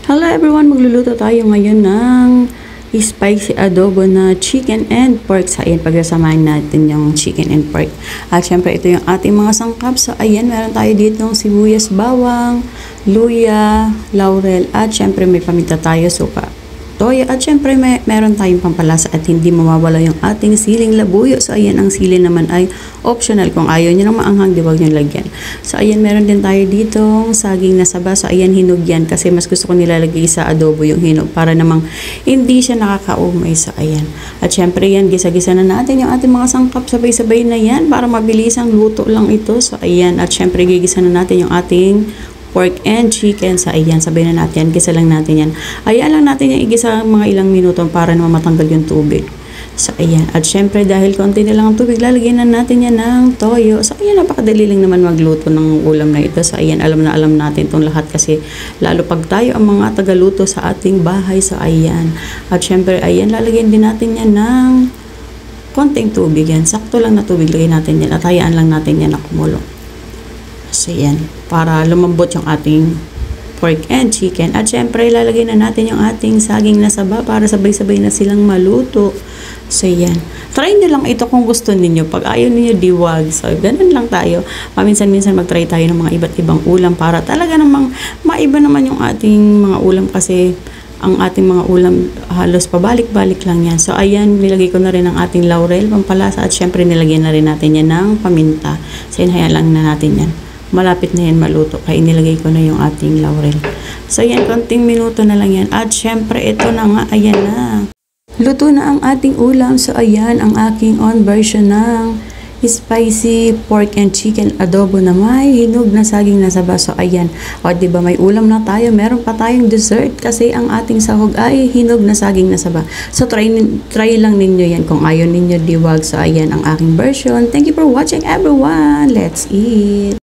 Hello everyone! Magluluto tayo ngayon ng spicy adobo na chicken and pork. So ayan, pagsasamahin natin yung chicken and pork. At syempre ito yung ating mga sangkap. So ayan, meron tayo dito ng sibuyas, bawang, luya, laurel, at syempre may paminta tayo, suka, toyo, at syempre meron tayong pampalasa at hindi mawawala yung ating siling labuyo. So ayan, ang sili naman ay optional. Kung ayaw nyo ng maanghang, di wag nyo lagyan. So ayan, meron din tayo ditong saging na saba. So ayan, hinog yan kasi mas gusto ko nilalagay sa adobo yung hinog para namang hindi siya nakakaumay. So ayan, at syempre yan, gisa-gisa na natin yung ating mga sangkap, sabay-sabay na yan para mabilisang luto lang ito. So ayan, at syempre gigisa na natin yung ating pork and chicken. So ayan, sabay na natin, gisa lang natin yan. Ayan lang natin yung igisa mga ilang minuto para naman matanggal yung tubig. So ayan, at syempre dahil konti na lang ang tubig, lalagyan na natin yan ng toyo. So ayan, napakadali lang naman magluto ng ulam na ito. So ayan, alam na alam natin itong lahat kasi lalo pag tayo ang mga tagaluto sa ating bahay. So ayan, at syempre ayan, lalagyan din natin yan ng konting tubig yan. Sakto lang na tubig lagyan natin yan at hayaan lang natin yan na kumulo. So yan, para lumambot yung ating pork and chicken. At syempre ilalagay na natin yung ating saging na saba para sabay-sabay na silang maluto. So yan, try nyo lang ito kung gusto niyo. Pag ayaw niyo, diwag. So ganun lang tayo. Paminsan-minsan mag-try tayo ng mga iba't ibang ulam para talaga namang maiba naman yung ating mga ulam kasi ang ating mga ulam halos pabalik-balik lang yan. So ayan, nilagay ko na rin ang ating laurel, pampalasa, at syempre nilagyan na rin natin yan ng paminta. So yan, hayaan lang na natin yan. Malapit na yan maluto kaya inilagay ko na yung ating laurel. So yan, konting minuto na lang yan. At syempre ito na nga, ayan na. Luto na ang ating ulam. So ayan, ang aking on version ng spicy pork and chicken adobo na may hinog na saging na saba. So ayan, o diba may ulam na tayo, meron pa tayong dessert kasi ang ating sahog ay hinog na saging na saba. So try lang ninyo yan kung ayaw ninyo, diwag. So ayan ang aking version. Thank you for watching everyone. Let's eat!